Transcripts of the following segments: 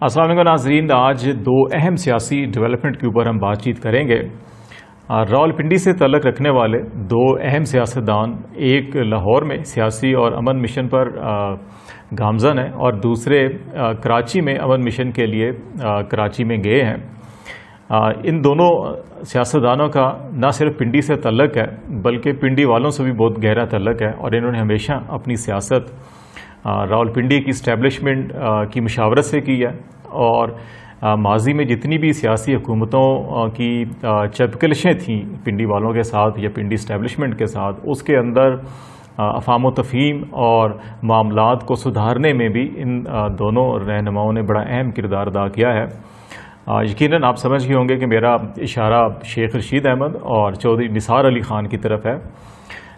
السلام علیکم ناظرین، آج دو اہم سیاسی ڈیولپمنٹ کے اوپر ہم بات چیت کریں گے۔ راولپنڈی سے تعلق رکھنے والے دو اہم سیاستدان، ایک لاہور میں سیاسی اور امن مشن پر گامزن ہیں اور دوسرے کراچی میں امن مشن کے لیے کراچی میں گئے ہیں۔ ان دونوں سیاستدانوں کا نہ صرف پنڈی سے تعلق ہے بلکہ پنڈی والوں سے بھی بہت گہرا تعلق ہے، اور انہوں نے ہمیشہ اپنی سیاست راولپنڈی کی اسٹیبلشمنٹ کی مشاورت سے کی ہے، اور ماضی میں جتنی بھی سیاسی حکومتوں کی چپکلشیں تھیں پنڈی والوں کے ساتھ یا پنڈی اسٹیبلشمنٹ کے ساتھ، اس کے اندر افہام و تفہیم اور معاملات کو سدھارنے میں بھی ان دونوں رہنماؤں نے بڑا اہم کردار ادا کیا ہے۔ یقیناً آپ سمجھ گئے ہوں گے کہ میرا اشارہ شیخ رشید احمد اور چودھری نثار علی خان کی طرف ہے۔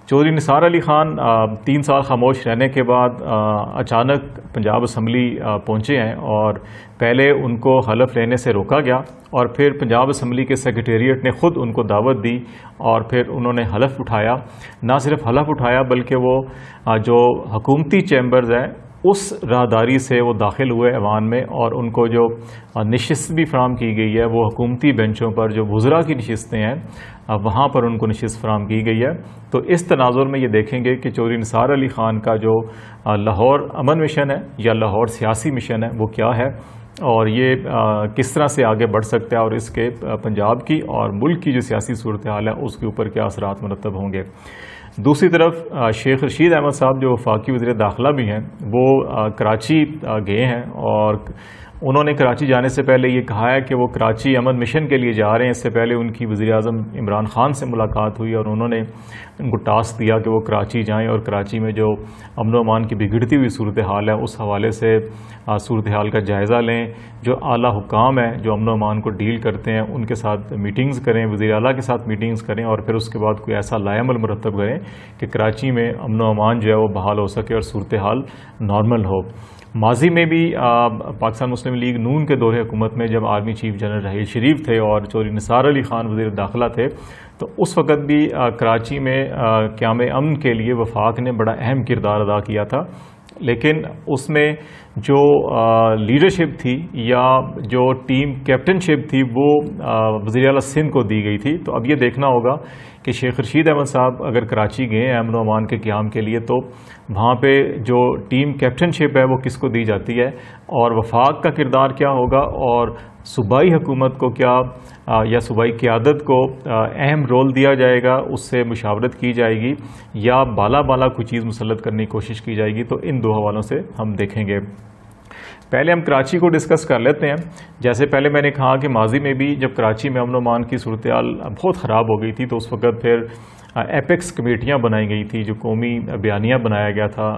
چودھری نثار علی خان 3 سال خاموش رہنے کے بعد اچانک پنجاب اسمبلی پہنچے ہیں، اور پہلے ان کو حلف لینے سے روکا گیا، اور پھر پنجاب اسمبلی کے سیکریٹریٹ نے خود ان کو دعوت دی اور پھر انہوں نے حلف اٹھایا۔ نہ صرف حلف اٹھایا بلکہ وہ جو حکومتی چیمبرز ہیں اس راہداری سے وہ داخل ہوئے ایوان میں، اور ان کو جو نشست بھی فراہم کی گئی ہے وہ حکومتی بینچوں پر جو وزراء کی نشستیں ہیں وہاں پر ان کو نشست فراہم کی گئی ہے۔ تو اس تناظر میں یہ دیکھیں گے کہ چودھری نثار علی خان کا جو لاہور امن مشن ہے یا لاہور سیاسی مشن ہے وہ کیا ہے، اور یہ کس طرح سے آگے بڑھ سکتا ہے، اور اس کے پنجاب کی اور ملک کی جو سیاسی صورتحال ہے اس کے اوپر کیا اثرات مرتب ہوں گے۔ دوسری طرف شیخ رشید احمد صاحب جو وفاقی وزیر داخلہ بھی ہیں، وہ کراچی گئے ہیں، اور انہوں نے کراچی جانے سے پہلے یہ کہا ہے کہ وہ کراچی امن مشن کے لیے جا رہے ہیں۔ اس سے پہلے ان کی وزیر اعظم عمران خان سے ملاقات ہوئی اور انہوں نے ان کو ٹاسک دیا کہ وہ کراچی جائیں اور کراچی میں جو امن و امان کی بگڑتی ہوئی صورتحال ہے اس حوالے سے صورتحال کا جائزہ لیں، جو اعلیٰ حکام ہیں جو امن و امان کو ڈیل کرتے ہیں ان کے ساتھ میٹنگز کریں، وزیر اعلیٰ کے ساتھ میٹنگز کریں، اور پھر اس کے بعد کوئی ایسا لائے عمل مرتب کریں کہ کراچی میں امن و امان جو ہے وہ بحال ہو سکے اور صورتحال نارمل ہو۔ ماضی میں بھی پاکستان مسلم لیگ نون کے دور حکومت میں جب آرمی چیف جنرل رحیل شریف تھے اور چودھری نثار علی خان وزیر داخلہ تھے، تو اس وقت بھی کراچی میں قیام امن کے لیے وفاق نے بڑا اہم کردار ادا کیا تھا، لیکن اس میں جو لیڈرشپ تھی یا جو ٹیم کیپٹن شپ تھی وہ وزیر اعلیٰ سندھ کو دی گئی تھی۔ تو اب یہ دیکھنا ہوگا کہ شیخ رشید احمد صاحب اگر کراچی گئے ہیں امن و امان کے قیام کے لیے، تو وہاں پہ جو ٹیم کیپٹن شپ ہے وہ کس کو دی جاتی ہے، اور وفاق کا کردار کیا ہوگا، اور صوبائی حکومت کو کیا یا صوبائی قیادت کو اہم رول دیا جائے گا، اس سے مشاورت کی جائے گی یا بالا کوئی چیز مسلط کرنے کی کوشش کی جائے گی۔ تو ان دو حوالوں سے ہم دیکھیں گے۔ پہلے ہم کراچی کو ڈسکس کر لیتے ہیں۔ جیسے پہلے میں نے کہا کہ ماضی میں بھی جب کراچی میں امن و امان کی صورتحال بہت خراب ہو گئی تھی تو اس وقت پھر ایپیکس کمیٹیاں بنائی گئی تھی، جو قومی بیانیہ بنایا گیا تھا۔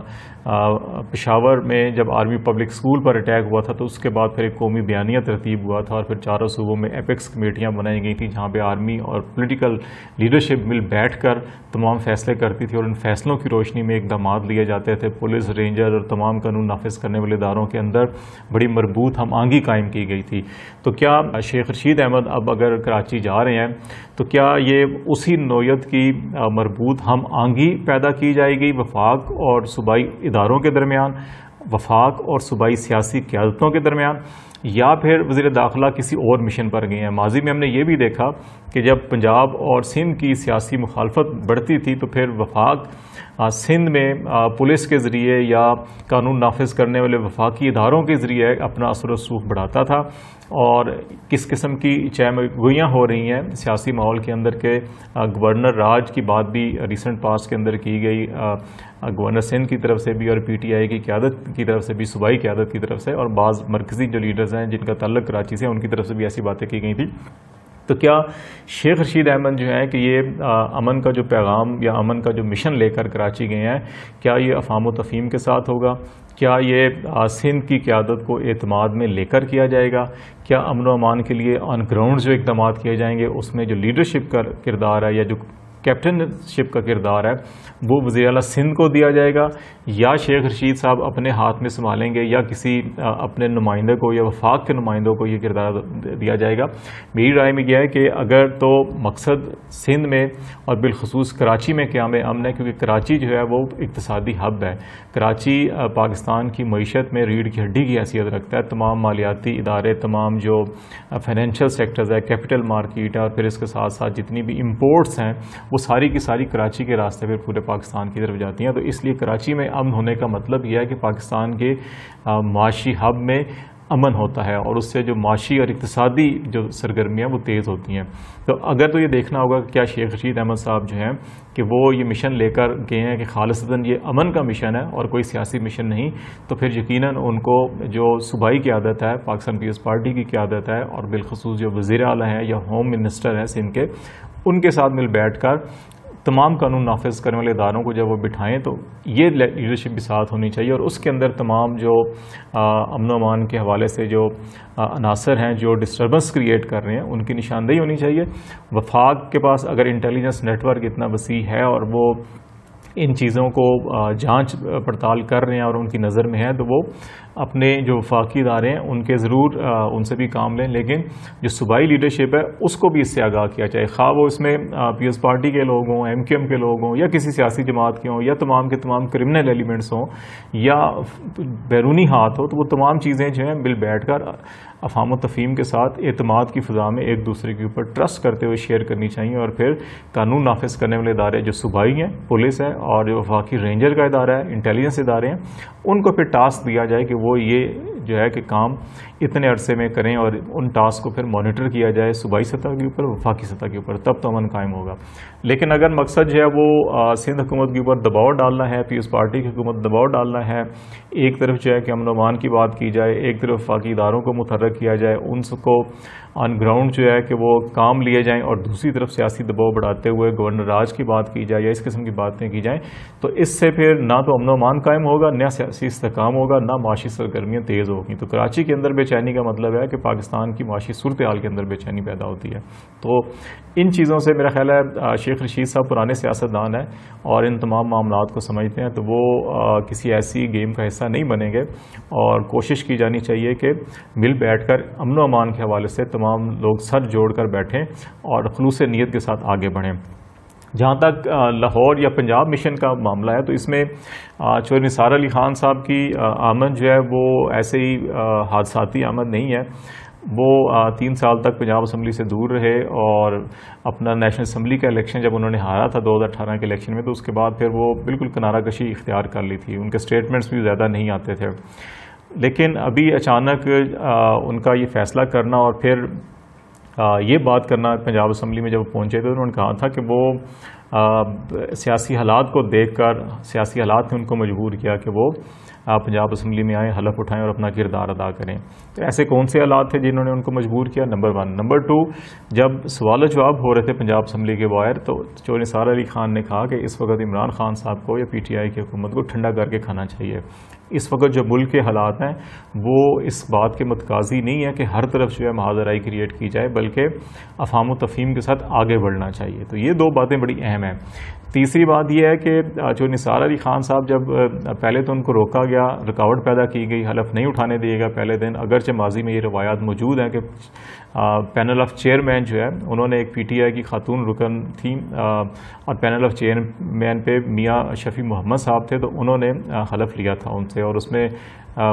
پشاور میں جب آرمی پبلک اسکول پر اٹیک ہوا تھا تو اس کے بعد پھر ایک قومی بیانیہ ترتیب ہوا تھا، اور پھر چاروں صوبوں میں ایپیکس کمیٹیاں بنائی گئی تھیں جہاں پہ آرمی اور پولیٹیکل لیڈرشپ مل بیٹھ کر تمام فیصلے کرتی تھی، اور ان فیصلوں کی روشنی میں اقدامات لیے جاتے تھے۔ پولیس، رینجر اور تمام قانون نافذ کرنے والے اداروں کے اندر بڑی مربوط ہم آہنگی قائم کی گئی تھی۔ تو کیا شیخ رشید احمد اب اگر کراچی جا رہے ہیں تو کیا یہ اسی نوعیت کی مربوط ہم آہنگی پیدا کی جائے گی وفاق اور صوبائی اداروں کے درمیان، وفاق اور صوبائی سیاسی قیادتوں کے درمیان، یا پھر وزیر داخلہ کسی اور مشن پر گئے ہیں؟ ماضی میں ہم نے یہ بھی دیکھا کہ جب پنجاب اور سندھ کی سیاسی مخالفت بڑھتی تھی تو پھر وفاق سندھ میں پولیس کے ذریعے یا قانون نافذ کرنے والے وفاقی اداروں کے ذریعے اپنا اثر و رسوخ بڑھاتا تھا، اور کس قسم کی چہم گوئیاں ہو رہی ہیں سیاسی ماحول کے اندر کے گورنر راج کی بات بھی ریسنٹ پاس کے اندر کی گئی، گورنر سندھ کی طرف سے بھی اور پی ٹی آئی کی قیادت کی طرف سے بھی، صوبائی قیادت کی طرف سے، اور بعض مرکزی جو لیڈرز ہیں جن کا تعلق کراچی سے ان کی طرف سے بھی ایسی باتیں کی گئی تھیں۔ تو کیا شیخ رشید احمد جو ہے کہ یہ امن کا جو پیغام یا امن کا جو مشن لے کر کراچی گئے ہیں، کیا یہ افہام و تفہیم کے ساتھ ہوگا؟ کیا یہ سندھ کی قیادت کو اعتماد میں لے کر کیا جائے گا؟ کیا امن و امان کے لیے آن گراؤنڈ جو اقدامات کیے جائیں گے اس میں جو لیڈرشپ کا کردار ہے یا جو کیپٹن شپ کا کردار ہے وہ وزیر اعلیٰ سندھ کو دیا جائے گا یا شیخ رشید صاحب اپنے ہاتھ میں سنبھالیں گے یا کسی اپنے نمائندے کو یا وفاق کے نمائندوں کو یہ کردار دیا جائے گا. میری رائے میں یہ ہے کہ اگر تو مقصد سندھ میں اور بالخصوص کراچی میں قیام امن ہے، کیونکہ کراچی جو ہے وہ اقتصادی ہب ہے. کراچی پاکستان کی معیشت میں ریڑھ کی ہڈی کی حیثیت رکھتا ہے. تمام مالیاتی ادارے، تمام جو فائنینشیل سیکٹرز ہے، کیپٹل مارکیٹ ہے، اور پھر اس کے ساتھ ساتھ جتنی بھی امپورٹس ہیں وہ ساری کی ساری کراچی کے راستے پھر پورے پاکستان کی طرف جاتی ہیں. تو اس لیے کراچی میں امن ہونے کا مطلب یہ ہے کہ پاکستان کے معاشی ہب میں امن ہوتا ہے اور اس سے جو معاشی اور اقتصادی جو سرگرمیاں وہ تیز ہوتی ہیں. تو اگر تو یہ دیکھنا ہوگا کہ کیا شیخ رشید احمد صاحب جو ہیں کہ وہ یہ مشن لے کر گئے ہیں کہ خالصتاً یہ امن کا مشن ہے اور کوئی سیاسی مشن نہیں، تو پھر یقیناً ان کو جو صوبائی قیادت ہے، پاکستان پیپلز پارٹی کی قیادت ہے، اور بالخصوص جو وزیر اعلیٰ ہیں یا ہوم منسٹر ہیں سندھ کے، ان کے ساتھ مل بیٹھ کر تمام قانون نافذ کرنے والے اداروں کو جب وہ بٹھائیں تو یہ لیڈرشپ بھی ساتھ ہونی چاہیے، اور اس کے اندر تمام جو امن و امان کے حوالے سے جو عناصر ہیں جو ڈسٹربنس کریٹ کر رہے ہیں ان کی نشاندہی ہونی چاہیے. وفاق کے پاس اگر انٹیلیجنس نیٹ ورک اتنا وسیع ہے اور وہ ان چیزوں کو جانچ پڑتال کر رہے ہیں اور ان کی نظر میں ہے، تو وہ اپنے جو وفاقی ادارے ہیں ان کے ضرور ان سے بھی کام لیں، لیکن جو صوبائی لیڈرشپ ہے اس کو بھی اس سے آگاہ کیا جائے، خواہ وہ اس میں پیپلز پارٹی کے لوگ ہوں، ایم کیو ایم کے لوگ ہوں، یا کسی سیاسی جماعت کے ہوں، یا تمام کے تمام کرمنل ایلیمنٹس ہوں، یا بیرونی ہاتھ ہو. تو وہ تمام چیزیں جو ہیں مل بیٹھ کر افہام و تفہیم کے ساتھ اعتماد کی فضا میں ایک دوسرے کے اوپر ٹرسٹ کرتے ہوئے شیئر کرنی چاہیے، اور پھر قانون نافذ کرنے والے ادارے جو صوبائی ہیں، پولیس ہے، اور جو وفاقی رینجر کا ادارہ ہے، انٹیلیجنس ادارے ہیں، ان کو پھر ٹاسک دیا جائے کہ وہ یہ جو ہے کہ کام اتنے عرصے میں کریں، اور ان ٹاسک کو پھر مانیٹر کیا جائے صوبائی سطح کے اوپر، وفاقی سطح کے اوپر، تب تو امن قائم ہوگا. لیکن اگر مقصد جو ہے وہ سندھ حکومت کے اوپر دباؤ ڈالنا ہے، پیپلز پارٹی کی حکومت دباؤ ڈالنا ہے، ایک طرف جو ہے کہ امن و امان کی بات کی جائے، ایک طرف وفاقی اداروں کو متحرک کیا جائے، ان کو آن گراؤنڈ جو ہے کہ وہ کام لیے جائیں، اور دوسری طرف سیاسی دباؤ بڑھاتے ہوئے گورنر راج کی بات کی جائے یا اس قسم کی باتیں کی جائیں، تو اس سے پھر نہ تو امن و امان قائم ہوگا، نہ سیاسی استحکام ہوگا، نہ معاشی سرگرمیاں تیز ہوگی. تو کراچی کے اندر بے چینی کا مطلب ہے کہ پاکستان کی معاشی صورتحال کے اندر بے چینی پیدا ہوتی ہے. تو ان چیزوں سے میرا خیال ہے شیخ رشید صاحب پرانے سیاستدان ہیں اور ان تمام معاملات کو سمجھتے ہیں، تو وہ کسی ایسی گیم کا حصہ نہیں بنیں گے، اور کوشش کی جانی چاہیے کہ مل بیٹھ کر امن و امان کے حوالے سے تمام لوگ سر جوڑ کر بیٹھیں اور خلوص نیت کے ساتھ آگے بڑھیں. جہاں تک لاہور یا پنجاب مشن کا معاملہ ہے، تو اس میں چودھری نثار علی خان صاحب کی آمد جو ہے وہ ایسے ہی حادثاتی آمد نہیں ہے. وہ 3 سال تک پنجاب اسمبلی سے دور رہے، اور اپنا نیشنل اسمبلی کا الیکشن جب انہوں نے ہارا تھا 2018 کے الیکشن میں، تو اس کے بعد پھر وہ بالکل کنارہ کشی اختیار کر لی تھی. ان کے سٹیٹمنٹس بھی زیادہ نہیں آتے تھے، لیکن ابھی اچانک ان کا یہ فیصلہ کرنا اور پھر یہ بات کرنا پنجاب اسمبلی میں جب پہنچے تھے، انہوں نے کہا تھا کہ وہ سیاسی حالات کو دیکھ کر، سیاسی حالات نے ان کو مجبور کیا کہ وہ پنجاب اسمبلی میں آئیں، حلف اٹھائیں اور اپنا کردار ادا کریں. تو ایسے کون سے حالات تھے جنہوں نے ان کو مجبور کیا؟ نمبر 1. نمبر 2، جب سوال و جواب ہو رہے تھے پنجاب اسمبلی کے باہر، تو چودھری نثار علی خان نے کہا کہ اس وقت عمران خان صاحب کو یا پی ٹی آئی کی حکومت کو ٹھنڈا کر کے کھانا چاہیے. اس وقت جو ملک کے حالات ہیں وہ اس بات کے متقاضی نہیں ہے کہ ہر طرف جو ہے محاذ رائی کریٹ کی جائے، بلکہ افہام و تفہیم کے ساتھ آگے بڑھنا چاہیے. تو یہ 2 باتیں بڑی اہم ہیں. تیسری بات یہ ہے کہ چودھری نثار علی خان صاحب جب پہلے تو ان کو روکا گیا، رکاوٹ پیدا کی گئی، حلف نہیں اٹھانے دیے گا پہلے دن، اگرچہ ماضی میں یہ روایات موجود ہیں کہ پینل آف چیئرمین جو ہے انہوں نے ایک پی ٹی آئی کی خاتون رکن تھیں، اور پینل آف چیئرمین پہ میاں شفیع محمد صاحب تھے، تو انہوں نے حلف لیا تھا ان سے، اور اس میں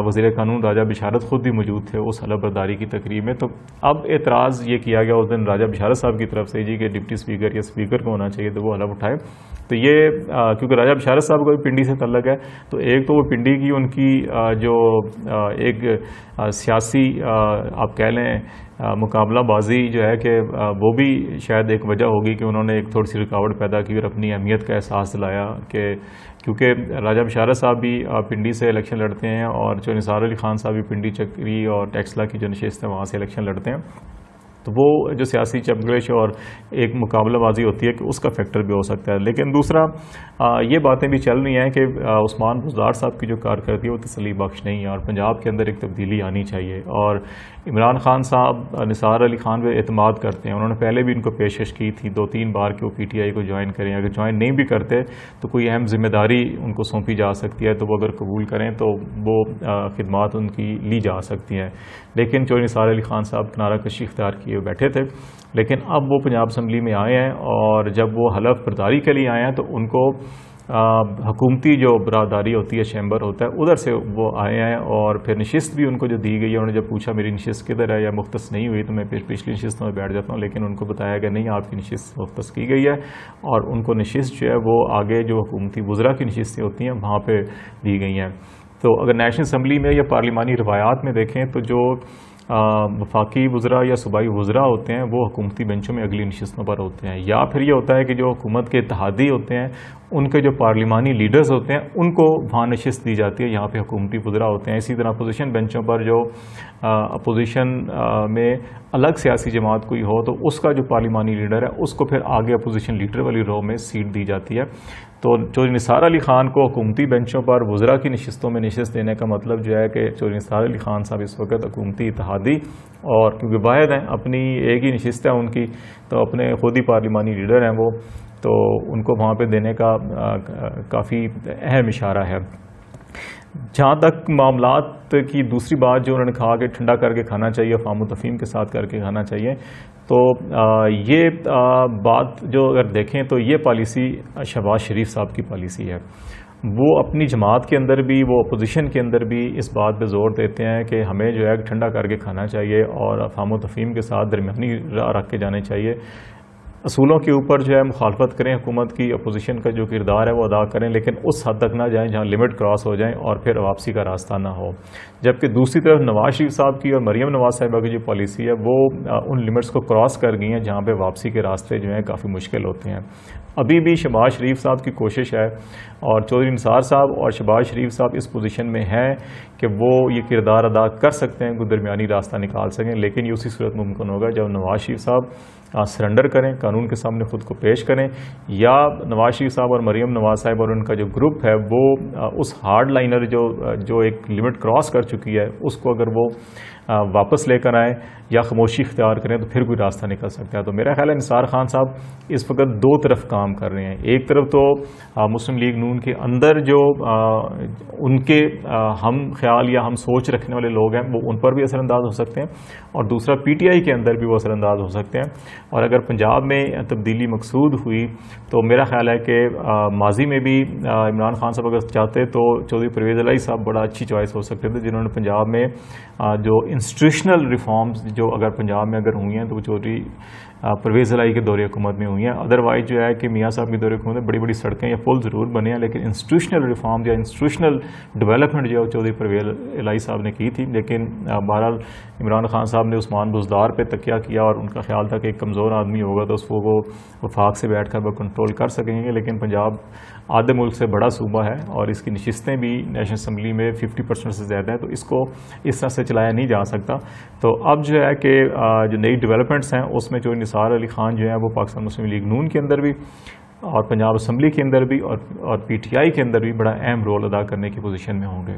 وزیر قانون راجہ بشارت خود بھی موجود تھے اس حلف برداری کی تقریب میں. تو اب اعتراض یہ کیا گیا اس دن راجہ بشارت صاحب کی طرف سے جی کہ ڈپٹی اسپیکر یا اسپیکر کو ہونا چاہیے تو وہ حلف اٹھائے. تو یہ کیونکہ راجہ بشارت صاحب کو بھی پنڈی سے تعلق ہے، تو ایک تو وہ پنڈی کی ان کی جو ایک سیاسی آپ کہہ لیں مقابلہ بازی جو ہے کہ وہ بھی شاید ایک وجہ ہوگی کہ انہوں نے ایک تھوڑی سی رکاوٹ پیدا کی اور اپنی اہمیت کا احساس دلایا، کہ کیونکہ راجہ بشارت صاحب بھی پنڈی سے الیکشن لڑتے ہیں، اور جو نثار علی خان صاحب بھی پنڈی چکری اور ٹیکسلا کی جو نشست ہے وہاں سے الیکشن لڑتے ہیں. تو وہ جو سیاسی چمگلش اور ایک مقابلہ بازی ہوتی ہے کہ اس کا فیکٹر بھی ہو سکتا ہے. لیکن دوسرا یہ باتیں بھی چل رہی ہیں کہ عثمان بزدار صاحب کی جو کارکردگی ہے وہ تسلی بخش نہیں ہے اور پنجاب کے اندر ایک تبدیلی آنی چاہیے. اور عمران خان صاحب نثار علی خان پہ اعتماد کرتے ہیں. انہوں نے پہلے بھی ان کو پیشکش کی تھی 2-3 بار کہ وہ پی ٹی آئی کو جوائن کریں. اگر جوائن نہیں بھی کرتے تو کوئی اہم ذمہ داری ان کو سونپی جا سکتی ہے, تو وہ اگر قبول کریں تو وہ خدمات ان کی لی جا سکتی ہیں. لیکن چودھری نثار علی خان صاحب کنارہ کشی اختیار کیے بیٹھے تھے. لیکن اب وہ پنجاب اسمبلی میں آئے ہیں اور جب وہ حلف برداری کے لیے آئے ہیں تو ان کو حکومتی جو براداری ہوتی ہے, چیمبر ہوتا ہے, ادھر سے وہ آئے ہیں. اور پھر نشست بھی ان کو جو دی گئی ہے, انہوں نے جب پوچھا میری نشست کدھر ہے یا مختص نہیں ہوئی تو میں پچھلی نشستوں میں بیٹھ جاتا ہوں, لیکن ان کو بتایا کہ نہیں آپ کی نشست مختص کی گئی ہے اور ان کو نشست جو ہے وہ آگے جو حکومتی وزراء کی نشستیں ہوتی ہیں وہاں پہ دی گئی ہیں. تو اگر نیشنل اسمبلی میں یا پارلیمانی روایات میں دیکھیں تو جو وفاقی وزراء یا صوبائی وزراء ہوتے ہیں وہ حکومتی بینچوں میں اگلی نشستوں پر ہوتے ہیں, یا پھر یہ ہوتا ہے کہ جو حکومت کے اتحادی ہوتے ہیں ان کے جو پارلیمانی لیڈرز ہوتے ہیں ان کو وہاں نشست دی جاتی ہے, یہاں پہ حکومتی وزراء ہوتے ہیں. اسی طرح اپوزیشن بینچوں پر جو اپوزیشن میں الگ سیاسی جماعت کوئی ہو تو اس کا جو پارلیمانی لیڈر ہے اس کو پھر آگے اپوزیشن لیڈر والی رو میں سیٹ دی جاتی ہے. تو چودھری نثار علی خان کو حکومتی بینچوں پر وزراء کی نشستوں میں نشست دینے کا مطلب جو ہے کہ چودھری نثار علی خان صاحب اس وقت حکومتی اتحادی اور کیونکہ واحد ہیں, اپنی ایک ہی نشست ہے ان کی, تو اپنے خود ہی پارلیمانی لیڈر ہیں وہ, تو ان کو وہاں پہ دینے کا کافی اہم اشارہ ہے. جہاں تک معاملات کی دوسری بات جو انہوں نے کہا کہ ٹھنڈا کر کے کھانا چاہیے, افہام و تفہیم کے ساتھ کر کے کھانا چاہیے, تو یہ بات جو اگر دیکھیں تو یہ پالیسی شہباز شریف صاحب کی پالیسی ہے. وہ اپنی جماعت کے اندر بھی, وہ اپوزیشن کے اندر بھی اس بات پہ زور دیتے ہیں کہ ہمیں جو ہے ٹھنڈا کر کے کھانا چاہیے اور افہام و تفہیم کے ساتھ درمیانی راہ رکھ کے جانے چاہیے. اصولوں کے اوپر جو ہے مخالفت کریں حکومت کی, اپوزیشن کا جو کردار ہے وہ ادا کریں, لیکن اس حد تک نہ جائیں جہاں لمٹ کراس ہو جائیں اور پھر واپسی کا راستہ نہ ہو. جبکہ دوسری طرف نواز شریف صاحب کی اور مریم نواز صاحبہ کی جو پالیسی ہے وہ ان لمٹس کو کراس کر گئی ہیں جہاں پہ واپسی کے راستے جو ہیں کافی مشکل ہوتے ہیں. ابھی بھی شہباز شریف صاحب کی کوشش ہے اور چودھری نثار صاحب اور شہباز شریف صاحب اس پوزیشن میں ہیں کہ وہ یہ کردار ادا کر سکتے ہیں, کوئی درمیانی راستہ نکال سکیں, لیکن یہ اسی صورت ممکن ہوگا جب نواز شریف صاحب سرنڈر کریں, قانون کے سامنے خود کو پیش کریں, یا نواز شریف صاحب اور مریم نواز صاحب اور ان کا جو گروپ ہے وہ اس ہارڈ لائنر جو ایک لمٹ کراس کر چکی ہے اس کو اگر وہ واپس لے کر آئیں یا خاموشی اختیار کریں تو پھر کوئی راستہ نکل سکتا ہے. تو میرا خیال ہے نثار خان صاحب اس وقت دو طرف کام کر رہے ہیں. ایک طرف تو مسلم لیگ نون کے اندر جو ان کے ہم خیال یا ہم سوچ رکھنے والے لوگ ہیں وہ ان پر بھی اثر انداز ہو سکتے ہیں, اور دوسرا پی ٹی آئی کے اندر بھی وہ اثر انداز ہو سکتے ہیں. اور اگر پنجاب میں تبدیلی مقصود ہوئی تو میرا خیال ہے کہ ماضی میں بھی عمران خان صاحب اگر چاہتے تو چودھری پرویز الہی صاحب بڑا اچھی چوائس ہو سکتے تھے, جنہوں نے پنجاب میں جو انسٹیٹیوشنل ریفارمز جو اگر پنجاب میں اگر ہوئی ہیں تو وہ چودھری پرویز الہی کے دور حکومت میں ہوئی ہیں. ادروائز جو ہے کہ میاں صاحب کے دور حکومت میں بڑی بڑی سڑکیں یا پل ضرور بنے ہیں, لیکن انسٹیٹیوشنل ریفارم یا انسٹیٹیوشنل ڈیولپمنٹ جو چودھری پرویز الہی صاحب نے کی تھی. لیکن بہرحال عمران خان صاحب نے عثمان بزدار پہ تکیہ کیا اور ان کا خیال تھا کہ ایک کمزور آدمی ہوگا تو اس کو وہ وفاق سے بیٹھ کر وہ کنٹرول کر سکیں گے. لیکن پنجاب آدھے ملک سے بڑا صوبہ ہے اور اس کی نشستیں بھی نیشنل اسمبلی میں 50% سے زیادہ ہیں, تو اس کو اس طرح سے چلایا نہیں جا سکتا. تو اب جو ہے کہ جو نئی ڈیولپمنٹس ہیں اس میں جو نثار علی خان جو ہیں وہ پاکستان مسلم لیگ نون کے اندر بھی اور پنجاب اسمبلی کے اندر بھی اور پی ٹی آئی کے اندر بھی بڑا اہم رول ادا کرنے کی پوزیشن میں ہوں گے.